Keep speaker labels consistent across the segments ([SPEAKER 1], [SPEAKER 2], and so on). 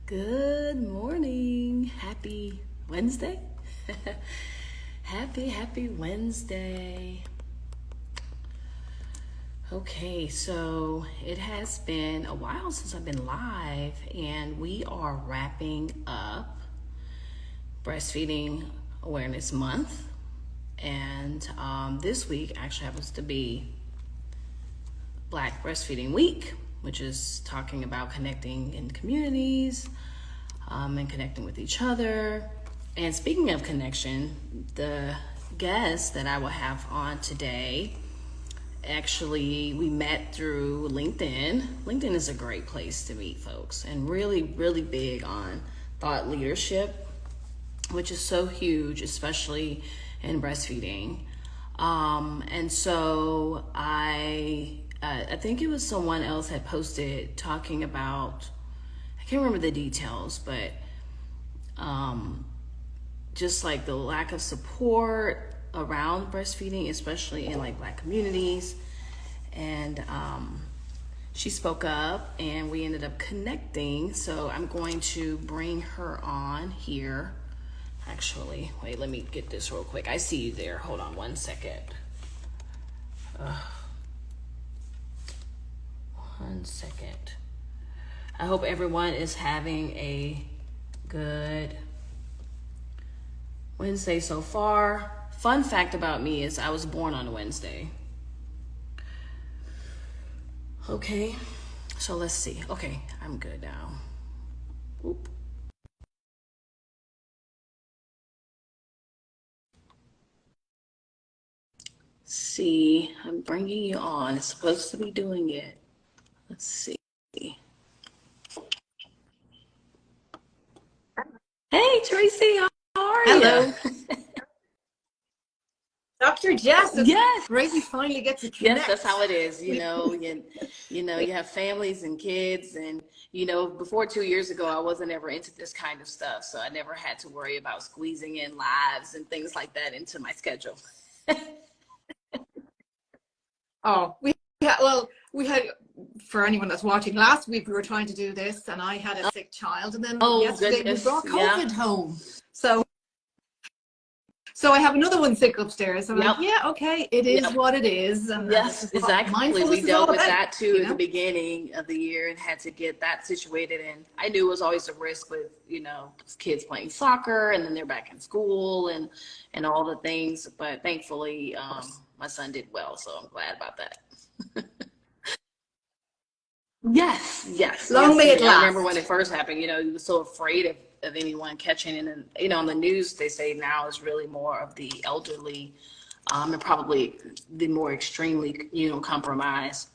[SPEAKER 1] Good morning. Happy Wednesday. Happy Wednesday. Okay, so it has been a while since I've been live, and we are wrapping up Breastfeeding Awareness Month. And this week actually happens to be Black Breastfeeding Week, which is talking about connecting in communities and connecting with each other. And speaking of connection, the guest that I will have on today, actually, we met through LinkedIn. LinkedIn is a great place to meet folks, and really big on thought leadership, which is so huge, especially in breastfeeding. And so I think it was someone else had posted talking about, I can't remember the details, but just like the lack of support around breastfeeding, especially in like Black communities. And she spoke up and we ended up connecting. So I'm going to bring her on here. Actually, wait, let me get this real quick. I see you there. Hold on one second. One second. I hope everyone is having a good Wednesday so far. Fun fact about me is I was born on a Wednesday. Okay, so let's see. Okay, I'm good now. Oop. See, I'm bringing you on. It's supposed to be doing it. Let's see. Hey, Tracy, how are you?
[SPEAKER 2] Hello. Dr. Jess, it's
[SPEAKER 1] Yes.
[SPEAKER 2] great we finally get to
[SPEAKER 1] Yes,
[SPEAKER 2] connect.
[SPEAKER 1] that's how it is. You have families and kids, and before 2 years ago, I wasn't ever into this kind of stuff, so I never had to worry about squeezing in lives and things like that into my schedule.
[SPEAKER 2] We had, for anyone that's watching, last week we were trying to do this, and I had a sick child, and then yesterday
[SPEAKER 1] goodness.
[SPEAKER 2] we brought COVID home. So I have another one sick upstairs. I'm like, yeah, okay, it is what it is. And
[SPEAKER 1] yes, exactly. We dealt with that too at the beginning of the year and had to get that situated. And I knew it was always a risk with, kids playing soccer and then they're back in school and all the things. But thankfully, my son did well. So I'm glad about that. Yes.
[SPEAKER 2] Long may it last.
[SPEAKER 1] I remember when it first happened, you were so afraid of anyone catching it. And, on the news, they say now it's really more of the elderly and probably the more extremely, compromised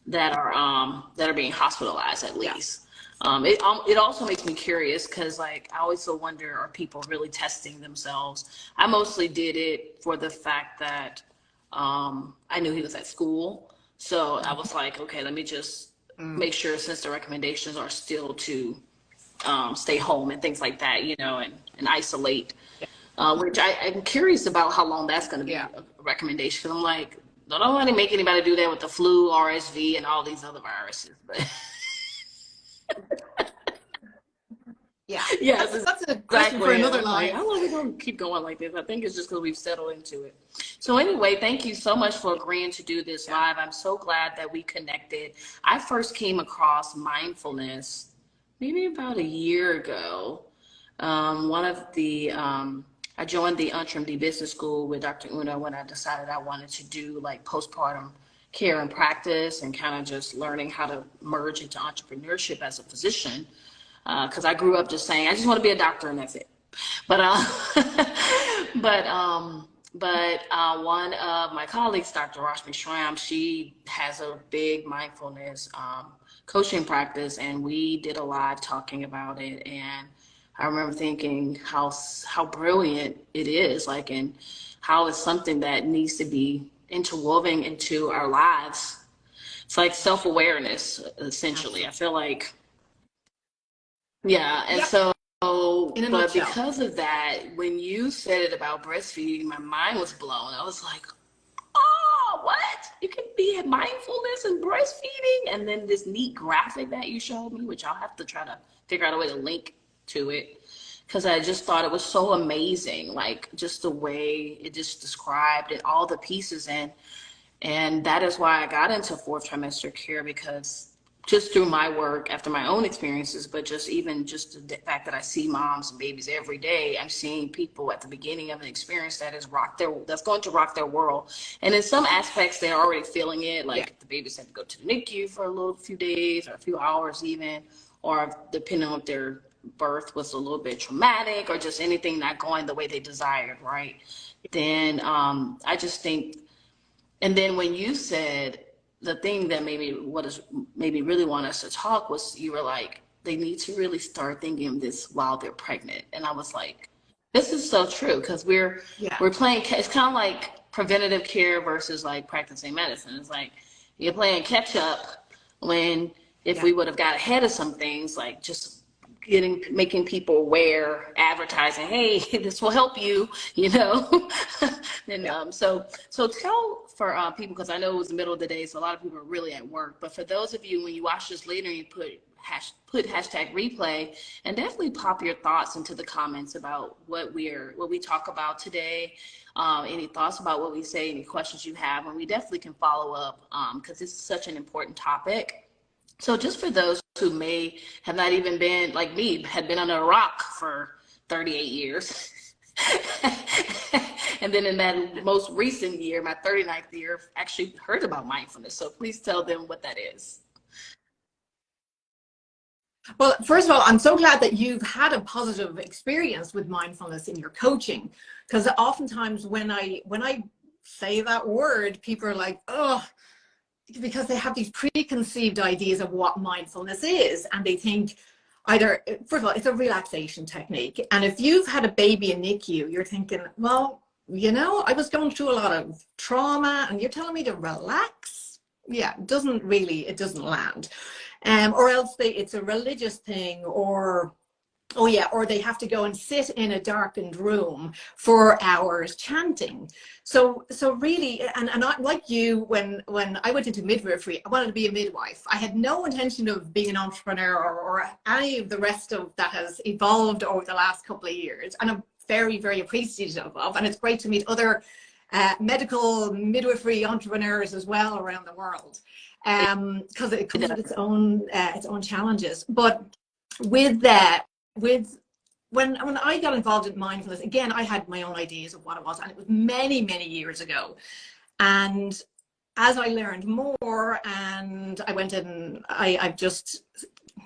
[SPEAKER 1] that are being hospitalized at least. It also makes me curious because, like, I always so wonder, are people really testing themselves? I mostly did it for the fact that I knew he was at school. So I was like, okay, let me just make sure, since the recommendations are still to stay home and things like that, and isolate, which I'm curious about how long that's going to be a recommendation. Because I'm like, I don't want to make anybody do that with the flu, RSV, and all these other viruses. But
[SPEAKER 2] that's a question for another live.
[SPEAKER 1] How long are we going to keep going like this? I think it's just because we've settled into it. So anyway, thank you so much for agreeing to do this live. I'm so glad that we connected. I first came across mindfulness maybe about a year ago. I joined the MD Business School with Dr. Una when I decided I wanted to do like postpartum care and practice and kind of just learning how to merge into entrepreneurship as a physician. Because I grew up just saying, I just want to be a doctor and that's it. But one of my colleagues, Dr. Rashmi Shram, she has a big mindfulness coaching practice, and we did a live talking about it. And I remember thinking how brilliant it is, like, and how it's something that needs to be interwoven into our lives. It's like self-awareness, essentially. I feel like, so, but because of that, when you said it about breastfeeding, my mind was blown. I was like, oh, what? you can be at mindfulness and breastfeeding. And then this neat graphic that you showed me, which I'll have to try to figure out a way to link to it, because I just thought it was so amazing, like just the way it just described it, all the pieces. And that is why I got into fourth trimester care, because just through my work, after my own experiences, but just even just the fact that I see moms and babies every day, I'm seeing people at the beginning of an experience that has that's going to rock their world. And in some aspects, they're already feeling it, like the babies had to go to the NICU for few days or a few hours even, or depending on if their birth was a little bit traumatic or just anything not going the way they desired, right? Then I just think, and then when you said, the thing that made me really want us to talk was, you were like, they need to really start thinking this while they're pregnant. And I was like, this is so true, because we're playing, it's kind of like preventative care versus like practicing medicine. It's like you're playing catch up, when if we would have got ahead of some things, like just making people aware, advertising, hey, this will help you, you know. And so tell for people, because I know it was the middle of the day, so a lot of people are really at work, but for those of you, when you watch this later, you put hashtag replay, and definitely pop your thoughts into the comments about what we talk about today, any thoughts about what we say, any questions you have, and we definitely can follow up, because this is such an important topic. So just for those who may have not even been, like me, had been under a rock for 38 years. And then in that most recent year, my 39th year, actually heard about mindfulness. So please tell them what that is.
[SPEAKER 2] Well, first of all, I'm so glad that you've had a positive experience with mindfulness in your coaching, because oftentimes when I say that word, people are like, oh, because they have these preconceived ideas of what mindfulness is, and they think either, first of all, it's a relaxation technique, and if you've had a baby in NICU, you're thinking, well, you know, I was going through a lot of trauma and you're telling me to relax? Yeah, it doesn't land. Or else it's a religious thing, or or they have to go and sit in a darkened room for hours chanting. So really, and I, like you, when I went into midwifery, I wanted to be a midwife. I had no intention of being an entrepreneur or any of the rest of that has evolved over the last couple of years. And I'm very, very appreciative of, and it's great to meet other medical midwifery entrepreneurs as well around the world, because it comes with its own challenges. But with that, when I got involved in mindfulness, again, I had my own ideas of what it was, and it was many, many years ago. And as I learned more, and I went in, I've just,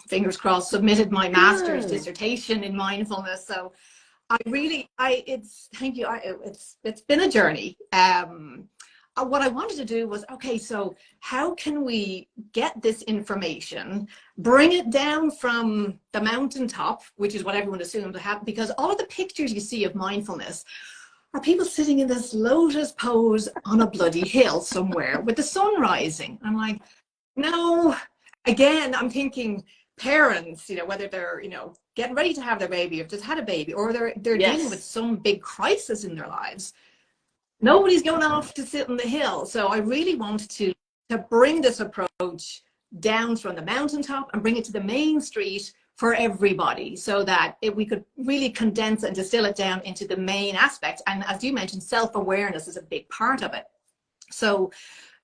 [SPEAKER 2] fingers crossed, submitted my master's dissertation in mindfulness. So thank you. It's been a journey. What I wanted to do was, okay, so how can we get this information, bring it down from the mountaintop, which is what everyone assumes to happen, because all of the pictures you see of mindfulness are people sitting in this lotus pose on a bloody hill somewhere with the sun rising. I'm like, no. Again, I'm thinking parents, whether they're, getting ready to have their baby, or just had a baby, or they're dealing with some big crisis in their lives. Nobody's going off to sit on the hill. So I really wanted to bring this approach down from the mountaintop and bring it to the main street for everybody, so that we could really condense and distill it down into the main aspects. And as you mentioned, self-awareness is a big part of it. So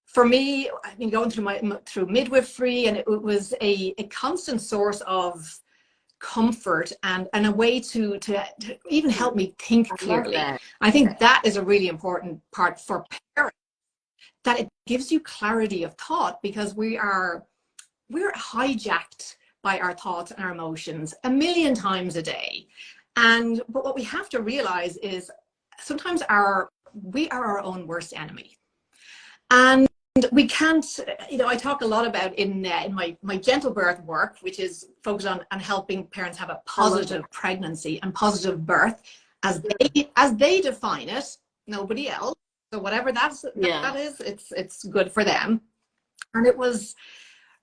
[SPEAKER 2] for me, I've been going through midwifery, and it was a constant source of comfort and a way to even help me think clearly. I think that is a really important part for parents, that it gives you clarity of thought, because we're hijacked by our thoughts and our emotions a million times a day. But what we have to realize is sometimes we are our own worst enemy. And we can't, I talk a lot about in my gentle birth work, which is focused on helping parents have a positive pregnancy and positive birth as they define it, nobody else. So whatever that is, it's good for them. And it was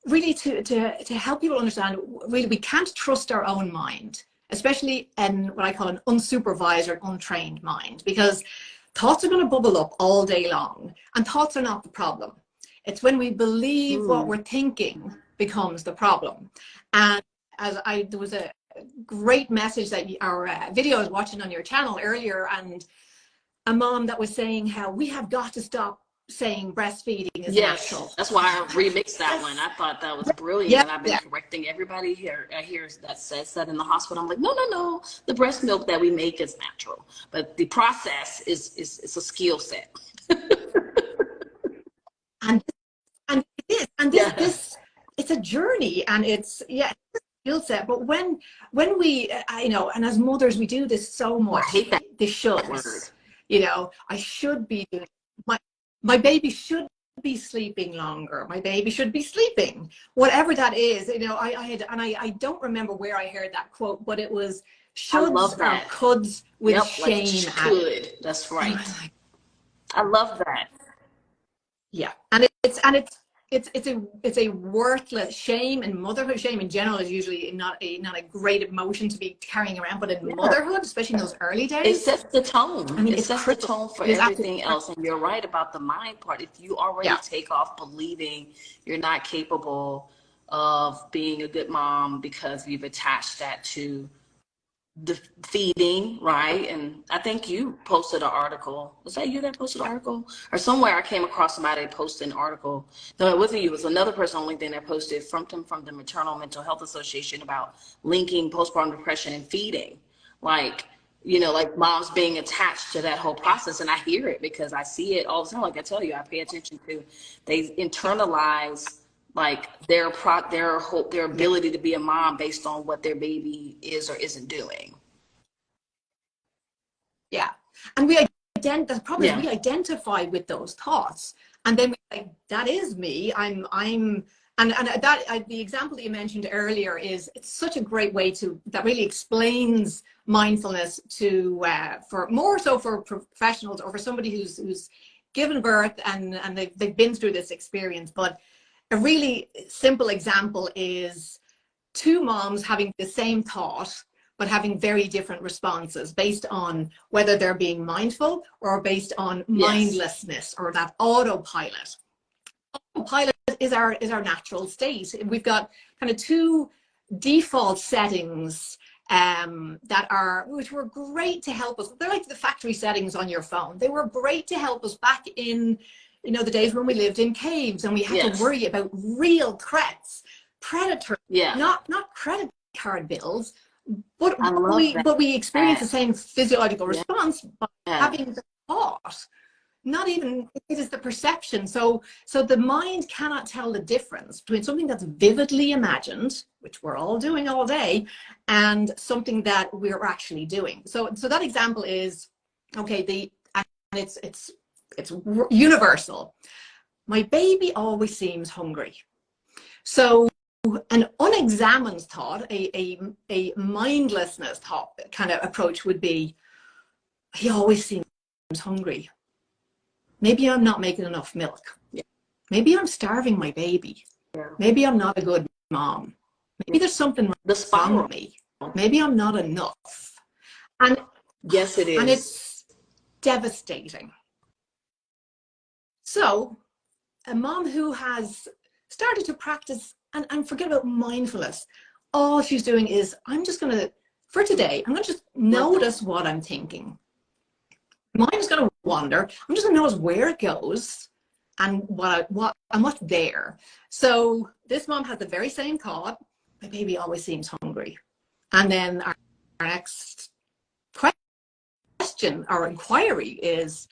[SPEAKER 2] really to help people understand, really, we can't trust our own mind, especially in what I call an unsupervised or untrained mind, because thoughts are going to bubble up all day long, and thoughts are not the problem. It's when we believe what we're thinking becomes the problem. And there was a great message that our video I was watching on your channel earlier, and a mom that was saying how we have got to stop saying breastfeeding is natural.
[SPEAKER 1] That's why I remixed that one. I thought that was brilliant,
[SPEAKER 2] Yeah,
[SPEAKER 1] and I've been correcting everybody here. I hear that says that in the hospital. I'm like, no. The breast milk that we make is natural, but the process is a skill set.
[SPEAKER 2] and it is, and this it's a journey, and it's a skill set. But when we, and as mothers, we do this so much.
[SPEAKER 1] I hate that
[SPEAKER 2] the shoulds. I should be doing my baby should be sleeping longer. My baby should be sleeping. Whatever that is, I don't remember where I heard that quote, but it was shoulds or coulds with shame added.
[SPEAKER 1] That's right. I love that.
[SPEAKER 2] Yeah, and it's a worthless shame, and motherhood shame in general is usually not a great emotion to be carrying around, but in motherhood, especially in those early days,
[SPEAKER 1] it sets the tone.
[SPEAKER 2] I mean,
[SPEAKER 1] it sets the tone for everything else. And you're right about the mind part. If you already take off believing you're not capable of being a good mom because you've attached that to the feeding, right? And I think you posted an article. Was that you that posted an article? Or somewhere I came across somebody posted an article. No, it wasn't you. It was another person on LinkedIn that posted from the Maternal Mental Health Association about linking postpartum depression and feeding. Like moms being attached to that whole process. And I hear it because I see it all the time. Like I tell you, I pay attention to, they internalize like their ability to be a mom based on what their baby is or isn't doing.
[SPEAKER 2] Yeah, and the problem is we identify with those thoughts, and then we're like, that is me. I'm the example that you mentioned earlier it's such a great way that really explains mindfulness for professionals or for somebody who's given birth and they've been through this experience. But a really simple example is two moms having the same thought, but having very different responses based on whether they're being mindful or based on mindlessness or that autopilot. Autopilot is our natural state. We've got kind of two default settings which were great to help us. They're like the factory settings on your phone. They were great to help us back in the days when we lived in caves and we had to worry about real threats, predators, not credit card bills, but we experience the same physiological response by having the thought. Not even, it is the perception. So the mind cannot tell the difference between something that's vividly imagined, which we're all doing all day, and something that we're actually doing. So that example is, it's universal. My baby always seems hungry. So an unexamined thought, a mindlessness thought kind of approach would be, he always seems hungry. Maybe I'm not making enough milk. Maybe I'm starving my baby. Maybe I'm not a good mom. Maybe there's something wrong with me. Maybe I'm not enough. And
[SPEAKER 1] yes, it is.
[SPEAKER 2] And it's devastating. So a mom who has started to practice and forget about mindfulness, all she's doing is, for today, I'm going to just notice what I'm thinking. Mind is going to wander. I'm just going to notice where it goes and what's there. So this mom has the very same thought. My baby always seems hungry. And then our next question or inquiry is,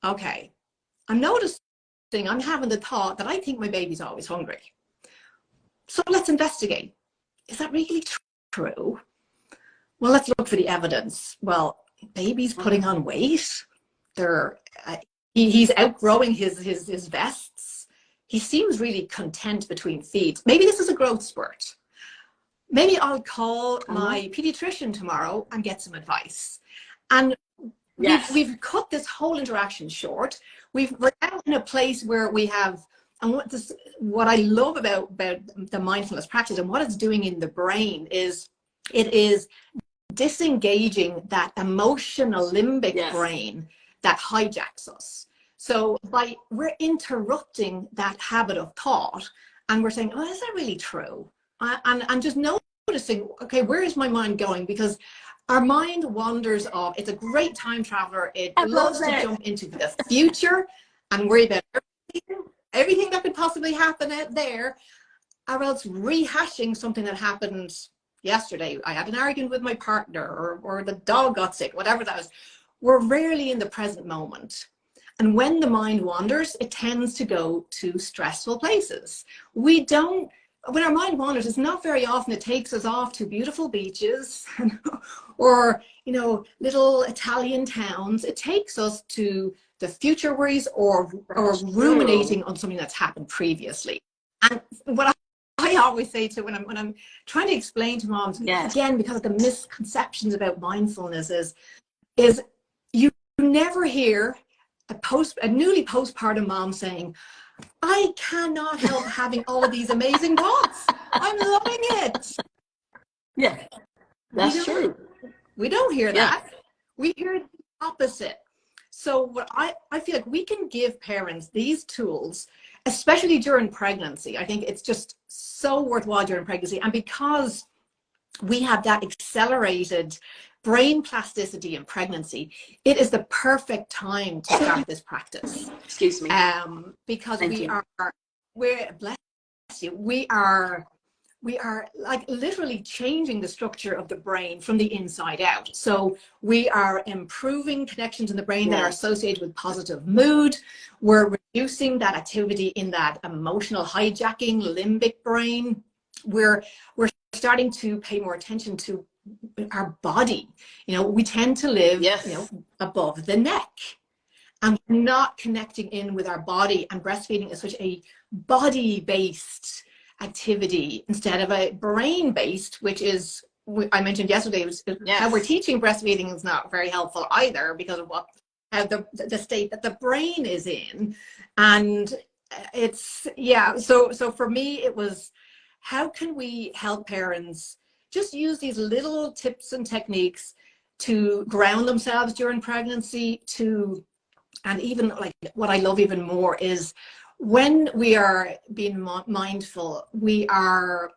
[SPEAKER 2] okay, I'm noticing I'm having the thought that I think my baby's always hungry. So let's investigate. Is that really true? Well, let's look for the evidence. Well, baby's putting on weight. He's outgrowing his vests. He seems really content between feeds. Maybe this is a growth spurt. Maybe I'll call my pediatrician tomorrow and get some advice. And we've cut this whole interaction short. We're now in a place where we have, and what I love about the mindfulness practice and what it's doing in the brain is it is disengaging that emotional limbic brain that hijacks us. So we're interrupting that habit of thought, and we're saying, oh, is that really true? And just noticing, okay, where is my mind going? Because our mind wanders off. It's a great time traveler. It loves to jump into the future and worry about everything that could possibly happen out there, or else rehashing something that happened yesterday. I had an argument with my partner, or the dog got sick, whatever that was. We're rarely in the present moment. And when the mind wanders, it tends to go to stressful places. When our mind wanders, it's not very often it takes us off to beautiful beaches or, little Italian towns. It takes us to the future worries or ruminating on something that's happened previously. And what I always say to when I'm trying to explain to moms, again, because of the misconceptions about mindfulness is you never hear a newly postpartum mom saying, I cannot help having all of these amazing thoughts. I'm loving it.
[SPEAKER 1] Yeah, that's true.
[SPEAKER 2] We don't hear that. We hear the opposite. So what I feel like we can give parents these tools, especially during pregnancy. I think it's just so worthwhile during pregnancy. And because we have that accelerated brain plasticity in pregnancy, it is the perfect time to start this practice.
[SPEAKER 1] Excuse me.
[SPEAKER 2] Because we are like literally changing the structure of the brain from the inside out. So we are improving connections in the brain that are associated with positive mood. We're reducing that activity in that emotional hijacking limbic brain. We're starting to pay more attention to our body. We tend to live above the neck, and we're not connecting in with our body, and breastfeeding is such a body-based activity instead of a brain-based, which is, I mentioned yesterday, how we're teaching breastfeeding is not very helpful either, because of the state that the brain is in. And it's so for me it was, how can we help parents just use these little tips and techniques to ground themselves during pregnancy, and even like what I love even more is when we are being mindful, we're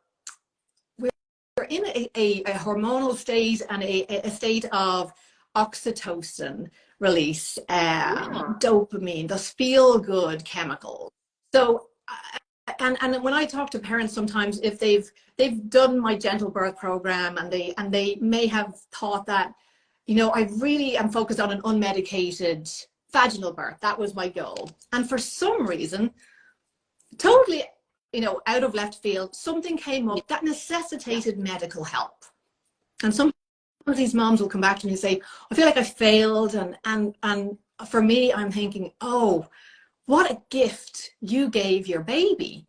[SPEAKER 2] in a hormonal state and a state of oxytocin release, dopamine, those feel good chemicals. So and when I talk to parents sometimes, if they've done my gentle birth program and they may have thought that, I really am focused on an unmedicated vaginal birth. That was my goal. And for some reason, totally, out of left field, something came up that necessitated medical help. And some of these moms will come back to me and say, I feel like I failed. And for me, I'm thinking, oh, what a gift you gave your baby.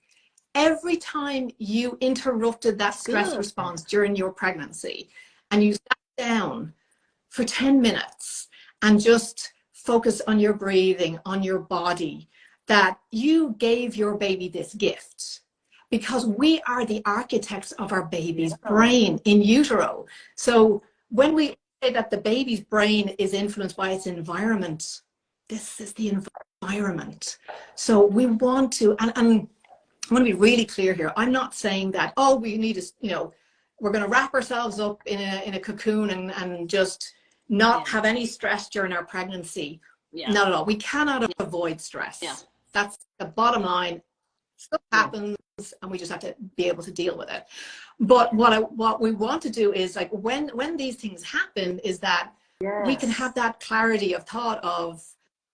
[SPEAKER 2] Every time you interrupted that stress response during your pregnancy and you sat down for 10 minutes and just focus on your breathing, on your body, that you gave your baby this gift, because we are the architects of our baby's brain in utero. So when we say that the baby's brain is influenced by its environment, this is the environment. So we want to, and I want to be really clear here. I'm not saying that, we need to, we're going to wrap ourselves up in a cocoon and just not have any stress during our pregnancy. Not at all. We cannot avoid stress. That's the bottom line. Stuff happens, and we just have to be able to deal with it. But what we want to do is, like, when these things happen, is that we can have that clarity of thought of,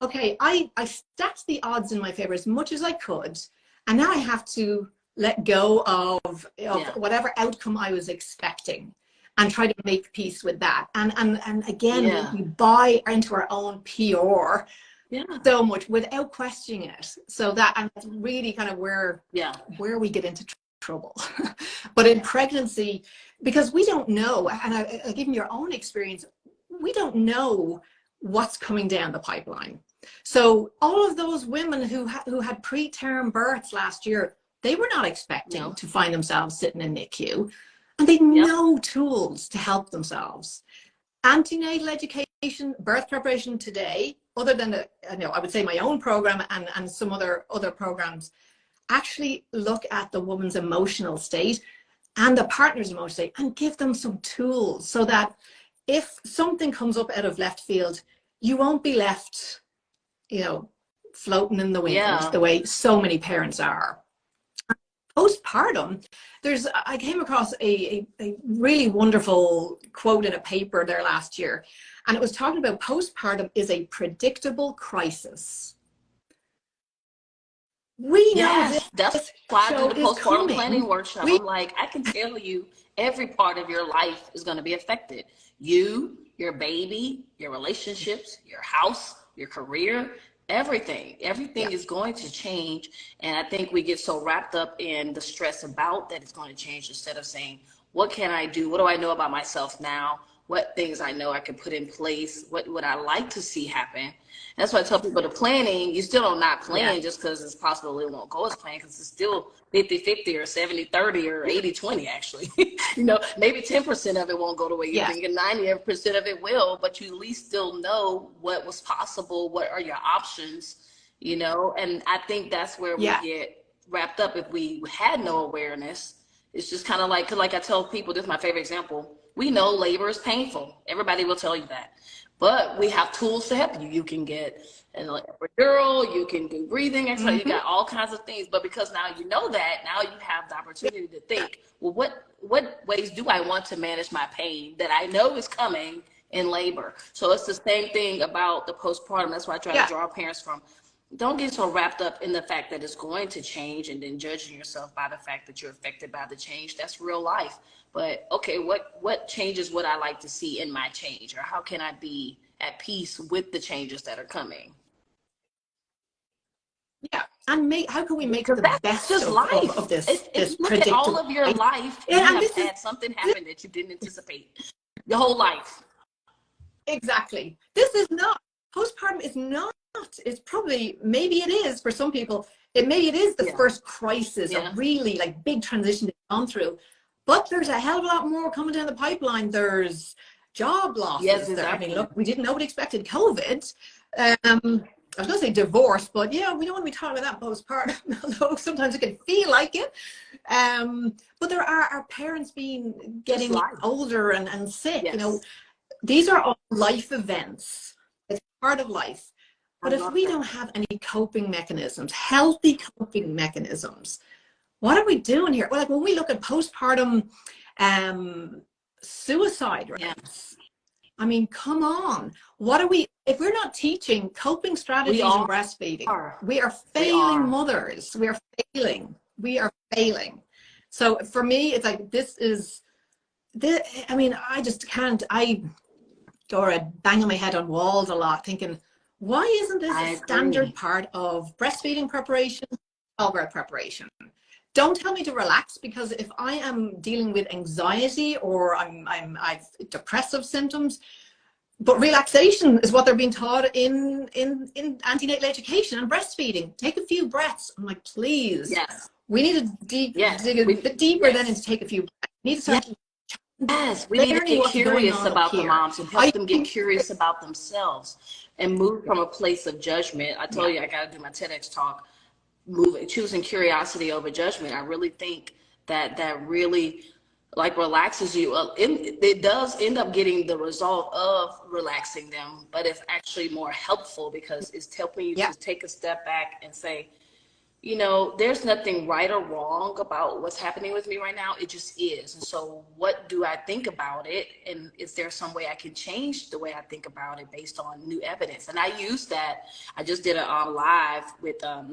[SPEAKER 2] okay, I stacked the odds in my favor as much as I could, and now I have to let go of whatever outcome I was expecting and try to make peace with that. And again, we buy into our own PR so much without questioning it. So that's really kind of where we get into trouble. But in pregnancy, because we don't know, and given your own experience, we don't know what's coming down the pipeline. So all of those women who had preterm births last year, they were not expecting to find themselves sitting in NICU, and they had no tools to help themselves. Antenatal education, birth preparation today other than I would say my own program and some other programs, actually look at the woman's emotional state and the partner's emotional state and give them some tools so that if something comes up out of left field, you won't be left, floating in the wind the way so many parents are. Postpartum, I came across a really wonderful quote in a paper there last year, and it was talking about postpartum is a predictable crisis. We know this.
[SPEAKER 1] That's why I do the postpartum planning workshop. I'm like, I can tell you every part of your life is going to be affected. You, your baby, your relationships, your house, your career, everything is going to change. And I think we get so wrapped up in the stress about that it's going to change, instead of saying, what can I do? What do I know about myself now? What things I know I can put in place? What would I like to see happen? That's why I tell people the planning, you still don't not plan just because it's possible it won't go as planned, because it's still 50-50 or 70-30 or 80-20 actually. Maybe 10% of it won't go the way you think, and 90% of it will, but you at least still know what was possible, what are your options, and I think that's where we get wrapped up if we had no awareness. It's just kind of like I tell people, this is my favorite example. We know labor is painful. Everybody will tell you that. But we have tools to help you. You can get an epidural, you can do breathing exercise, you got all kinds of things. But because now you know that, now you have the opportunity to think, well, what ways do I want to manage my pain that I know is coming in labor? So it's the same thing about the postpartum. That's why I try to draw parents from. Don't get so wrapped up in the fact that it's going to change and then judging yourself by the fact that you're affected by the change. That's real life. But okay, what changes would I like to see in my change, or how can I be at peace with the changes that are coming?
[SPEAKER 2] Yeah, and how can we make the best
[SPEAKER 1] just life
[SPEAKER 2] of this?
[SPEAKER 1] If you look at all of your life, you have had something happen that you didn't anticipate. Your whole life.
[SPEAKER 2] Exactly. This is not, postpartum is not, it's probably, maybe it is for some people, maybe it is the first crisis, a really big transition they've gone through. But there's a hell of a lot more coming down the pipeline. There's job losses.
[SPEAKER 1] Yes, exactly.
[SPEAKER 2] I mean, look, nobody expected COVID. I was going to say divorce, but we don't want to be talking about that postpartum, although sometimes it can feel like it. But there are our parents getting older and sick.
[SPEAKER 1] Yes.
[SPEAKER 2] These are all life events. It's part of life. But if we don't have any coping mechanisms, healthy coping mechanisms, what are we doing here? Well, when we look at postpartum suicide rates, I mean, come on. If we're not teaching coping strategies in breastfeeding, we are failing mothers. We are failing. So for me, it's like, I just can't, I go banging my head on walls a lot thinking, why isn't this a standard part of breastfeeding preparation, childbirth preparation? Don't tell me to relax, because if I am dealing with anxiety or I've depressive symptoms, but relaxation is what they're being taught in antenatal education and breastfeeding. Take a few breaths. I'm like, please.
[SPEAKER 1] Yes.
[SPEAKER 2] We need to dig a bit deeper than to take a few breaths. We need to start.
[SPEAKER 1] Yes, we need to get curious about the moms and help them get curious about themselves and move from a place of judgment. I told you I got to do my TEDx talk. Choosing curiosity over judgment. I really think that really relaxes you. It does end up getting the result of relaxing them, but it's actually more helpful because it's helping you to take a step back and say, there's nothing right or wrong about what's happening with me right now. It just is. And so what do I think about it? And is there some way I can change the way I think about it based on new evidence? And I use that. I just did a live with, a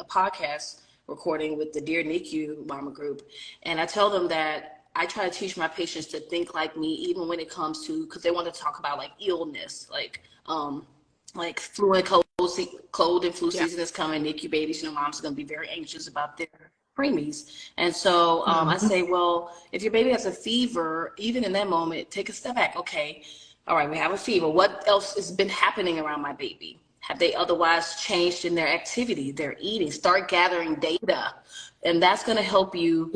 [SPEAKER 1] podcast recording with the Dear NICU Mama group. And I tell them that I try to teach my patients to think like me, even when it comes to, because they want to talk about illness, flu and cold and flu season is coming. NICU babies, moms are going to be very anxious about their preemies. And so I say, well, if your baby has a fever, even in that moment, take a step back. Okay, all right, we have a fever. What else has been happening around my baby? Have they otherwise changed in their activity, their eating? Start gathering data. And that's going to help you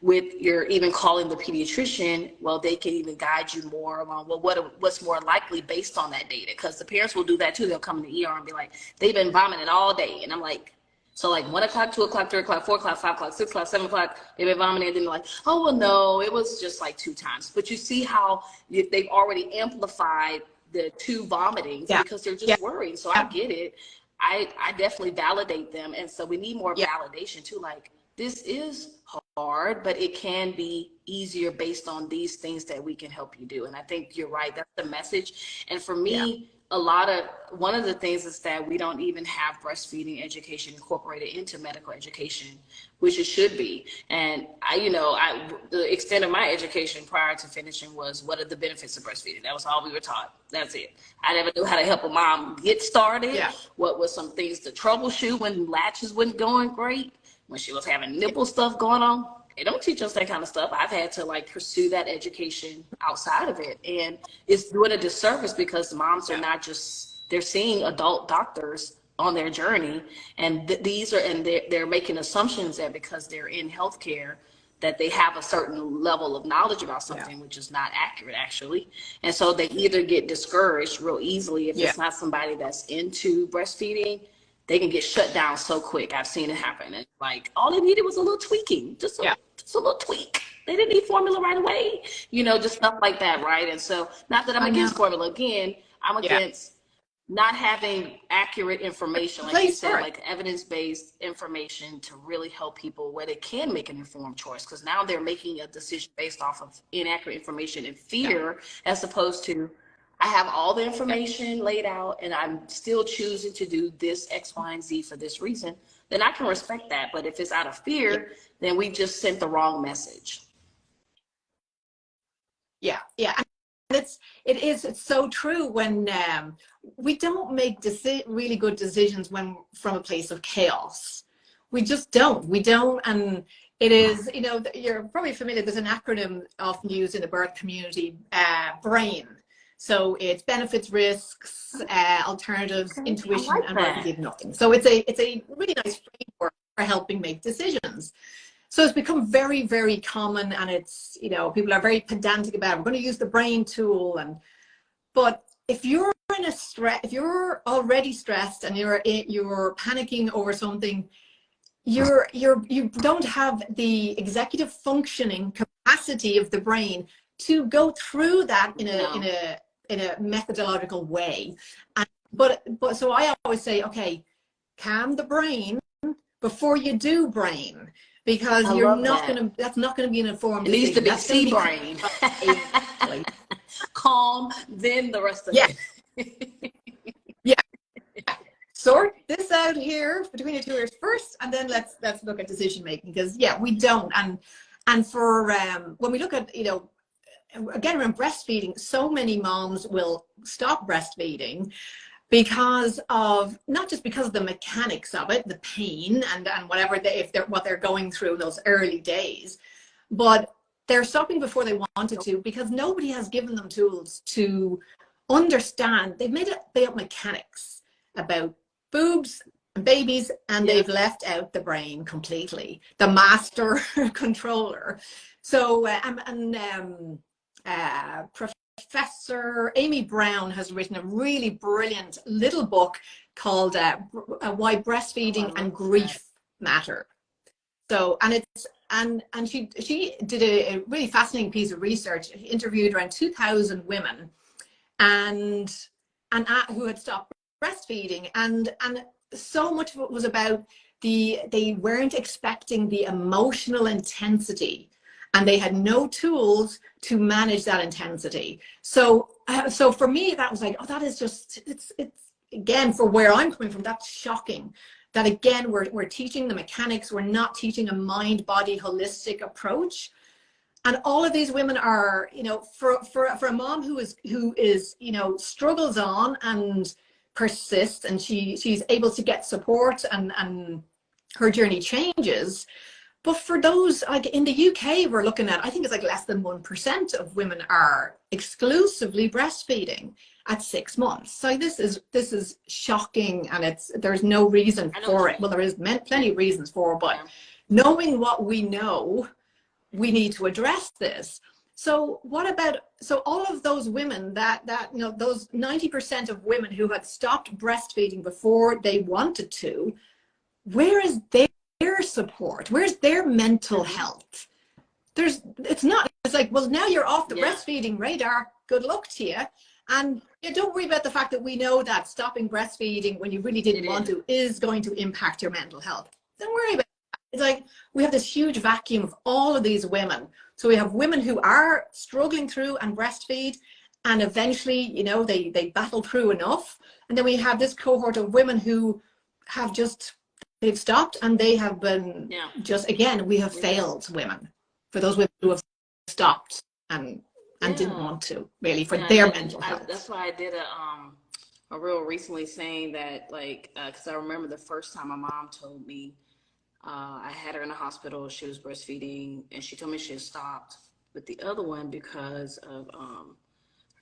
[SPEAKER 1] with your even calling the pediatrician, well, they can even guide you more along, well, what's more likely based on that data. Because the parents will do that too. They'll come in the ER and be like, they've been vomiting all day. And I'm like, so like 1 o'clock, 2 o'clock, 3 o'clock, 4 o'clock, 5 o'clock, 6 o'clock, 7 o'clock, they've been vomiting. And then they're like, oh, well, no, it was just like 2 times. But you see how they've already amplified the 2 vomitings because they're just worried. So I get it. I definitely validate them. And so we need more validation too. Like, this is hard, but it can be easier based on these things that we can help you do. And I think you're right. That's the message. And for me, one of the things is that we don't even have breastfeeding education incorporated into medical education, which it should be. And the extent of my education prior to finishing was, what are the benefits of breastfeeding? That was all we were taught. That's it. I never knew how to help a mom get started. What was some things to troubleshoot when latches wasn't going great, when she was having nipple stuff going on. They don't teach us that kind of stuff. I've had to like pursue that education outside of it. And it's doing a disservice because moms are not just, they're seeing adult doctors on their journey. And they're making assumptions that because they're in healthcare, that they have a certain level of knowledge about something, which is not accurate actually. And so they either get discouraged real easily if it's not somebody that's into breastfeeding. They can get shut down so quick. I've seen it happen. And like, all they needed was a little tweaking, just a little tweak. They didn't need formula right away, just stuff like that, right? And so, not that I'm against formula. Again, I'm against not having accurate information, like you said, like evidence-based information to really help people where they can make an informed choice. Because now they're making a decision based off of inaccurate information and fear, as opposed to, I have all the information laid out and I'm still choosing to do this X, Y, and Z for this reason, then I can respect that. But if it's out of fear, then we just sent the wrong message.
[SPEAKER 2] It's so true when we don't make really good decisions from a place of chaos. We just don't. And it is, you're probably familiar, there's an acronym often used in the birth community, BRAIN. So it's benefits, risks, alternatives, intuition, and relative nothing. So it's a really nice framework for helping make decisions. So it's become very, very common, and it's, people are very pedantic about it. We're going to use the BRAIN tool, but if you're if you're already stressed and you're panicking over something, you don't have the executive functioning capacity of the brain to go through that in a methodological way. But so I always say, okay, calm the brain before you do brain, because that's not going to be an informed decision.
[SPEAKER 1] It needs to be C brain. Calm, then the rest of it.
[SPEAKER 2] Sort this out here between the 2 ears first, and then let's look at decision making, because we don't. And for when we look at, again, around breastfeeding, so many moms will stop breastfeeding because of, not just because of the mechanics of it, the pain and whatever what they're going through in those early days, but they're stopping before they wanted to, because nobody has given them tools to understand. They've made up mechanics about boobs and babies, and they've left out the brain completely, the master controller. So Professor Amy Brown has written a really brilliant little book called Why Breastfeeding and Grief Matter. So, and she did a really fascinating piece of research. She interviewed around 2,000 women and who had stopped breastfeeding, and so much of it was about they weren't expecting the emotional intensity, and they had no tools to manage that intensity. So for me, that was like, oh, that is just, it's again, for where I'm coming from, that's shocking. That again, we're teaching the mechanics, we're not teaching a mind-body holistic approach. And all of these women are, for a mom who is, struggles on and persists, and she's able to get support and her journey changes. But for those, like in the UK, we're looking at, I think it's like less than 1% of women are exclusively breastfeeding at 6 months. So this is shocking, and there's no reason for it. Well, there is plenty of reasons for it, but knowing what we know, we need to address this. So what about, so all of those women that you know, those 90% of women who had stopped breastfeeding before they wanted to, where is their support? Where's their mental health? It's not, it's like, well, now you're off the breastfeeding radar, good luck to you. And you don't worry about the fact that we know that stopping breastfeeding when you really didn't want to is going to impact your mental health. Don't worry about it. It's like we have this huge vacuum of all of these women. So we have women who are struggling through and breastfeed, and eventually, you know, they battle through enough. And then we have this cohort of women who have just, they've stopped, and they have been just, again, we have failed women. For those women who have stopped and didn't want to, really, for their mental health.
[SPEAKER 1] That's why I did a reel recently saying that, like, because I remember the first time my mom told me, I had her in the hospital, she was breastfeeding, and she told me she had stopped with the other one because of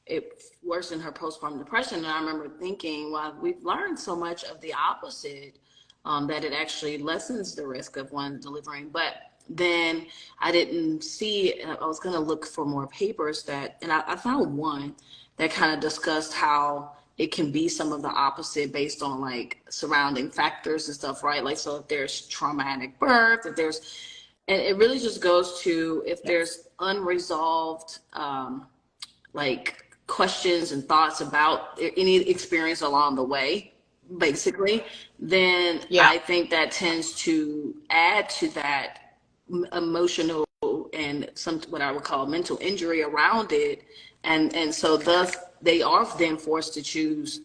[SPEAKER 1] it worsened her postpartum depression. And I remember thinking, well, we've learned so much of the opposite, that it actually lessens the risk of one delivering. But then I didn't see, I was going to look for more papers that, and I found one that kind of discussed how it can be some of the opposite based on like surrounding factors and stuff, right? Like, so if there's traumatic birth, if there's, and it really just goes to if there's unresolved, like questions and thoughts about any experience along the way, basically, then I think that tends to add to that emotional and some, what I would call mental injury around it. And so thus they are then forced to choose,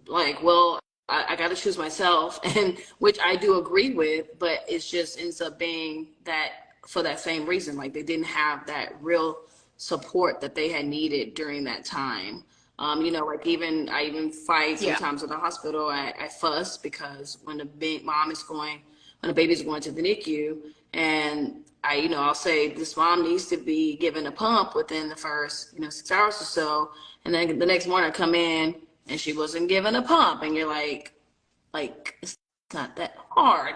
[SPEAKER 1] like, well, I got to choose myself, and which I do agree with, but it just ends up being that for that same reason, like they didn't have that real support that they had needed during that time. You know, like I even fight sometimes at the hospital. I fuss because when the baby's going to the NICU, and I'll say this mom needs to be given a pump within the first, 6 hours or so. And then the next morning I come in and she wasn't given a pump. And you're like, it's not that hard,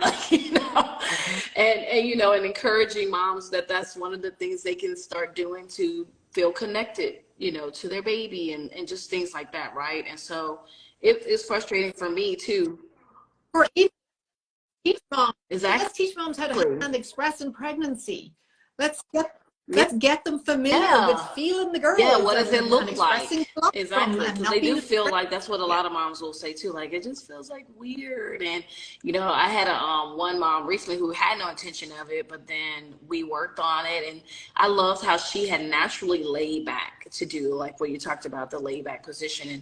[SPEAKER 1] and encouraging moms that's one of the things they can start doing to feel connected, to their baby and just things like that. Right. And so it's frustrating for me too.
[SPEAKER 2] Or teach moms.
[SPEAKER 1] Exactly.
[SPEAKER 2] Let's teach moms how to hand express in pregnancy. Let's get them familiar with feeling the girls.
[SPEAKER 1] Yeah, what does it look like?
[SPEAKER 2] Exactly.
[SPEAKER 1] Because they do feel like that's what a lot of moms will say too. Like, it just feels like weird. And I had one mom recently who had no intention of it, but then we worked on it, and I loved how she had naturally laid back to do like what you talked about, the laid back position.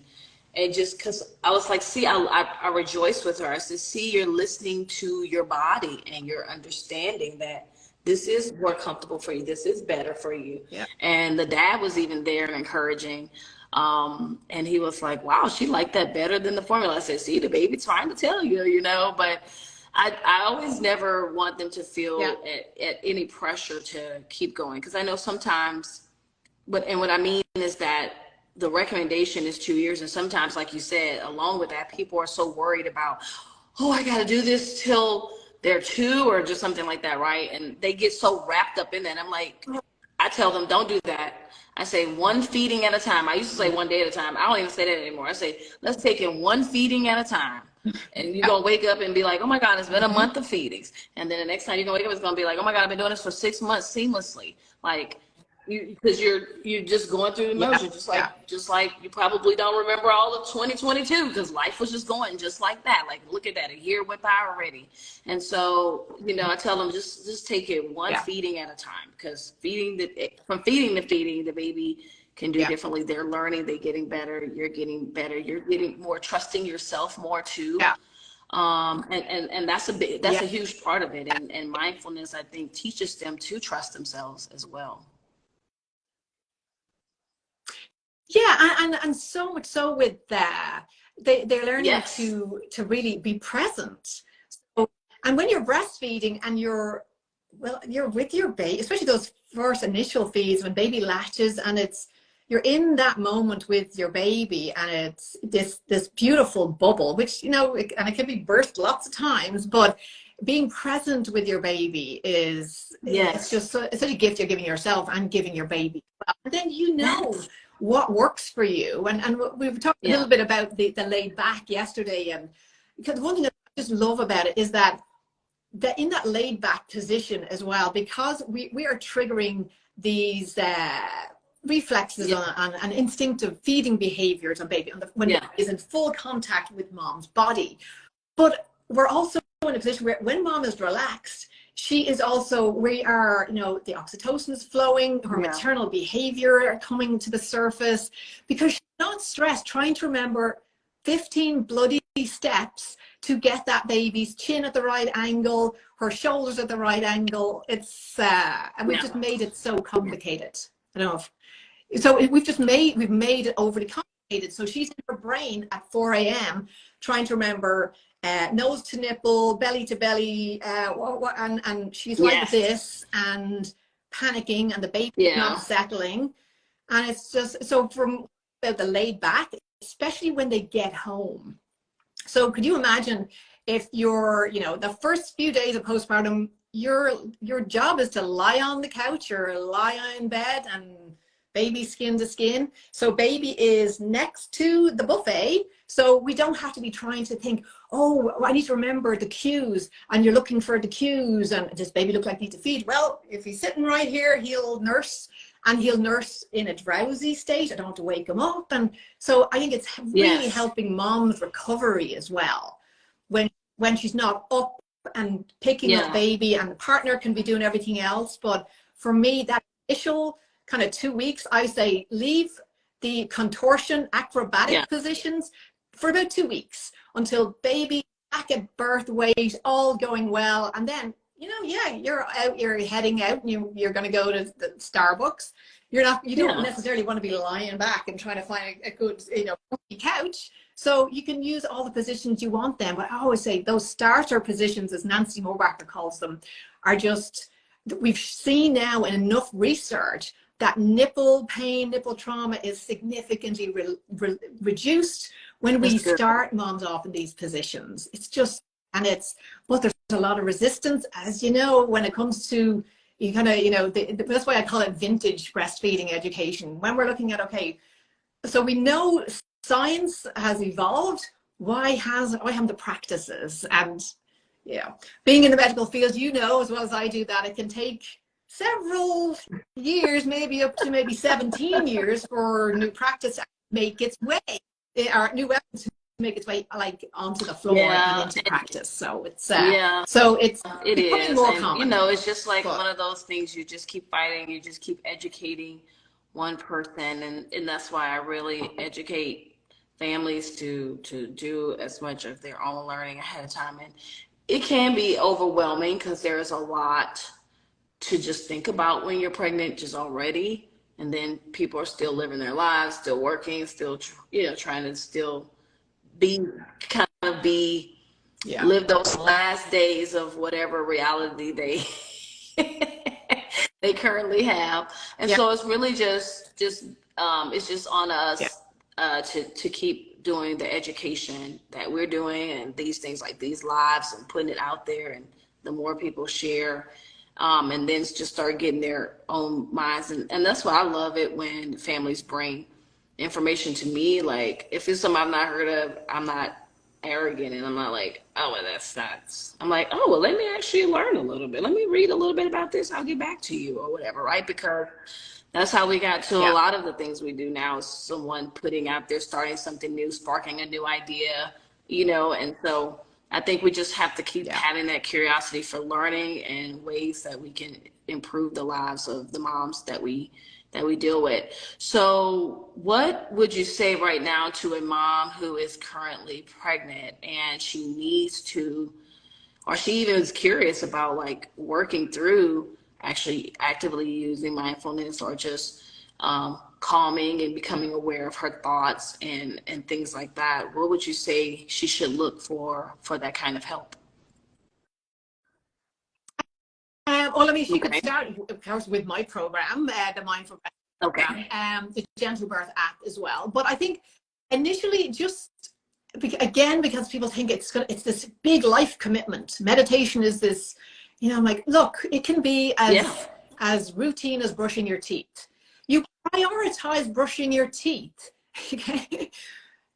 [SPEAKER 1] And just because I was like, see, I rejoiced with her. I said, see, you're listening to your body and you're understanding that this is more comfortable for you. This is better for you. Yeah. And the dad was even there and encouraging. And he was like, wow, she liked that better than the formula. I said, see, the baby's trying to tell you, but I always never want them to feel at any pressure to keep going. Because I know sometimes, what I mean is that the recommendation is 2 years. And sometimes, like you said, along with that, people are so worried about, oh, I got to do this till they're 2 or just something like that, right? And they get so wrapped up in that. I'm like, I tell them, don't do that. I say one feeding at a time. I used to say one day at a time. I don't even say that anymore. I say, let's take it one feeding at a time. And you're going to wake up and be like, oh my God, it's been a month of feedings. And then the next time you're going to wake up, it's going to be like, oh my God, I've been doing this for 6 months seamlessly. Like, because you're just going through the motions, just like you probably don't remember all of 2022 because life was just going just like that. Like, look at that, a year went by already. And so, I tell them just take it one feeding at a time, because from feeding to feeding, the baby can do differently. They're learning, they're getting better. You're getting better. You're getting more trusting yourself more too. Yeah. And that's a huge part of it. And mindfulness, I think, teaches them to trust themselves as well.
[SPEAKER 2] Yeah, and so much so with they're learning to really be present. So, and when you're breastfeeding and you're with your baby, especially those first initial feeds when baby latches, and you're in that moment with your baby, and it's this beautiful bubble, which and it can be birthed lots of times, but being present with your baby is, it's just it's such a gift you're giving yourself and giving your baby. And then you know what works for you. And we were talking a little bit about the laid back yesterday, and because one thing I just love about it is that in that laid back position as well, because we are triggering these reflexes and instinctive feeding behaviors on baby when it is in full contact with mom's body. But we're also in a position where when mom is relaxed, she is also, we are, you know, the oxytocin is flowing, her maternal behavior coming to the surface, because she's not stressed trying to remember 15 bloody steps to get that baby's chin at the right angle, her shoulders at the right angle. It's and we've just made it so complicated. I don't know if, so we've made it overly complicated. So she's in her brain at 4 a.m. trying to remember nose to nipple, belly to belly, and she's like this and panicking, and the baby's not settling. And it's just, so from the laid back, especially when they get home. So could you imagine if you're, you know, the first few days of postpartum, your job is to lie on the couch or lie in bed and baby skin to skin. So baby is next to the buffet. So we don't have to be trying to think, oh, I need to remember the cues, and you're looking for the cues, and does baby look like need to feed? Well, if he's sitting right here, he'll nurse, and he'll nurse in a drowsy state. I don't have to wake him up. And so I think it's really helping mom's recovery as well. When she's not up and picking up baby, and the partner can be doing everything else. But for me, that initial kind of 2 weeks, I say leave the contortion acrobatic positions for about 2 weeks until baby back at birth weight, all going well. And then, you know, you're heading out, and you're going to go to the Starbucks. You don't necessarily want to be lying back and trying to find a good, you know, couch. So you can use all the positions you want then. But I always say those starter positions, as Nancy Mobacker calls them, are just, we've seen now in enough research that nipple pain, nipple trauma is significantly reduced when we start moms off in these positions. It's just, but there's a lot of resistance, as you know, when it comes to, you kind of, you know, that's why I call it vintage breastfeeding education. When we're looking at, okay, so we know science has evolved, why haven't the practices? And being in the medical field, you know as well as I do that it can take several years, maybe up to maybe 17 years for new practice to make its way, or new evidence to make its way like onto the floor and into practice. So it's so it's becoming more common.
[SPEAKER 1] You know, it's just like one of those things, you just keep fighting, you just keep educating one person, and that's why I really educate families to do as much of their own learning ahead of time. And it can be overwhelming because there's a lot to just think about when you're pregnant just already, and then people are still living their lives, still working, still trying to still live those last days of whatever reality they they currently have. And so it's really just it's just on us to keep doing the education that we're doing, and these things like these lives, and putting it out there, and the more people share, and then just start getting their own minds. And that's why I love it when families bring information to me. Like, if it's something I've not heard of, I'm not arrogant, and I'm not like, oh, well, that's nuts. I'm like, oh, well, let me actually learn a little bit. Let me read a little bit about this. I'll get back to you, or whatever, right? Because that's how we got to a lot of the things we do now, is someone putting out there, starting something new, sparking a new idea, you know. And so I think we just have to keep having that curiosity for learning and ways that we can improve the lives of the moms that we deal with. So what would you say right now to a mom who is currently pregnant and she needs to, or she even is curious about like working through actually actively using mindfulness, or just calming and becoming aware of her thoughts and things like that? What would you say she should look for that kind of help?
[SPEAKER 2] Well, I mean, she could start, of course, with my program, the Mindful Breastfeeding Program, the Gentle Birth app as well. But I think initially just again, because people think it's this big life commitment. Meditation is this, you know, I'm like, look, it can be
[SPEAKER 1] Yeah.
[SPEAKER 2] as routine as brushing your teeth. You prioritize brushing your teeth. Okay.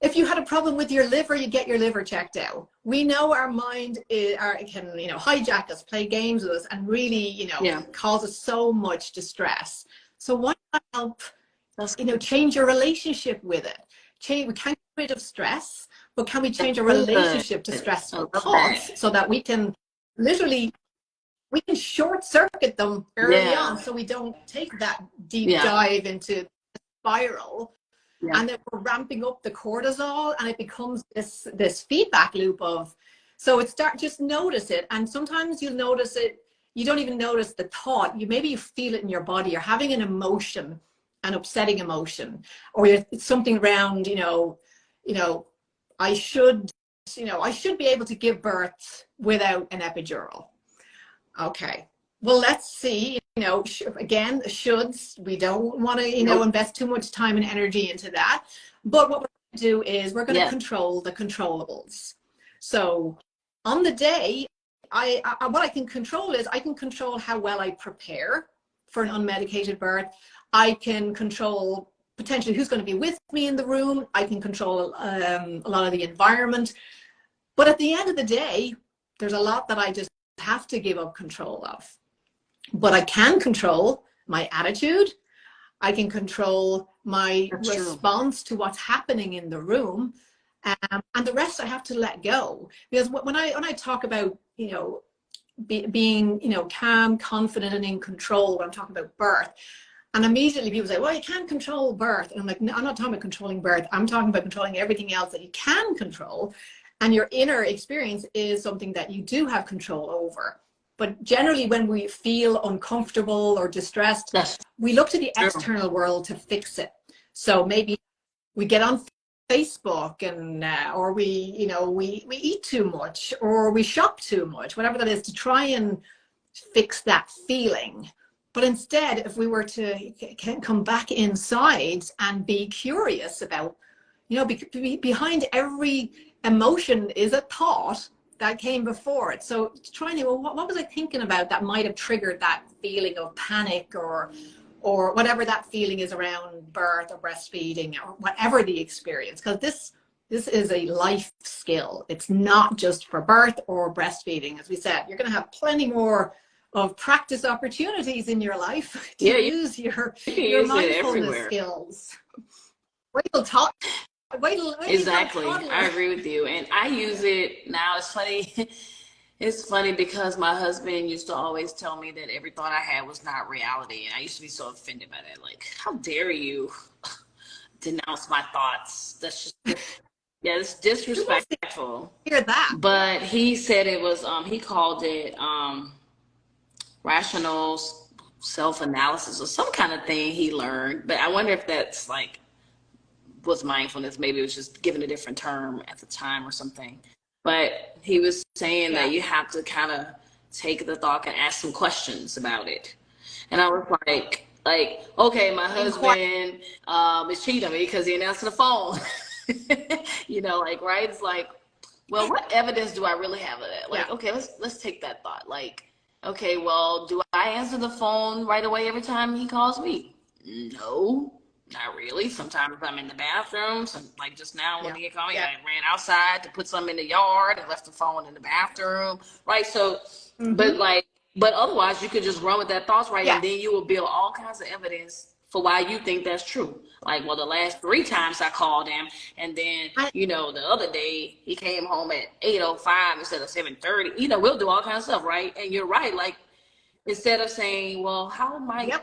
[SPEAKER 2] If you had a problem with your liver, you get your liver checked out. We know our mind can, you know, hijack us, play games with us, and really, you know, cause us so much distress. So why not help, you know, change your relationship with it? We can't get rid of stress, but can we change our relationship to stressful thoughts so that we can literally, we can short circuit them early on, so we don't take that deep dive into spiral. Yeah. And then we're ramping up the cortisol, and it becomes this feedback loop of, so just notice it. And sometimes you'll notice it, you don't even notice the thought. Maybe you feel it in your body. You're having an emotion, an upsetting emotion, or it's something around, you know, I should be able to give birth without an epidural. Okay. Well, let's see, you know, again, shoulds, we don't want to, you know, invest too much time and energy into that. But what we're going to do is we're going to control the controllables. So on the day, what I can control is I can control how well I prepare for an unmedicated birth. I can control potentially who's going to be with me in the room. I can control a lot of the environment. But at the end of the day, there's a lot that I just have to give up control of. But I can control my attitude. I can control my response to what's happening in the room, and the rest I have to let go. Because when I talk about, you know, being, you know, calm, confident, and in control, when I'm talking about birth, and immediately people say, well, you can't control birth. And I'm like, no, I'm not talking about controlling birth. I'm talking about controlling everything else that you can control. And your inner experience is something that you do have control over. But generally, when we feel uncomfortable or distressed, we look to the external world to fix it. So maybe we get on Facebook, and or we eat too much, or we shop too much, whatever that is, to try and fix that feeling. But instead, if we were to come back inside and be curious about, you know, behind every emotion is a thought that came before it. So trying to, well, what was I thinking about that might have triggered that feeling of panic, or whatever that feeling is around birth or breastfeeding, or whatever the experience, because this is a life skill. It's not just for birth or breastfeeding. As we said, you're going to have plenty more of practice opportunities in your life to use your mindfulness skills. Wait till talk.
[SPEAKER 1] Exactly. I agree with you. And I use it now. It's funny. It's funny because my husband used to always tell me that every thought I had was not reality. And I used to be so offended by that. Like, how dare you denounce my thoughts? That's just, it's disrespectful.
[SPEAKER 2] Hear that.
[SPEAKER 1] But he said it was, he called it rational self-analysis or some kind of thing he learned. But I wonder if that's like, was mindfulness. Maybe it was just given a different term at the time or something. But he was saying that you have to kind of take the thought and ask some questions about it. And I was like, okay, my husband is cheating on me because he didn't answer the phone. You know, like, right? It's like, well, what evidence do I really have of that? Like, okay, let's take that thought. Like, okay, well, do I answer the phone right away every time he calls me? No. Not really. Sometimes I'm in the bathroom. Like just now when he called me, I ran outside to put something in the yard and left the phone in the bathroom. Right. So, but otherwise you could just run with that thoughts, right? And then you will build all kinds of evidence for why you think that's true. Like, well, the last 3 times I called him, and then, you know, the other day he came home at 8:05 instead of 7:30. You know, we'll do all kinds of stuff, right? And you're right. Like, instead of saying, well, how might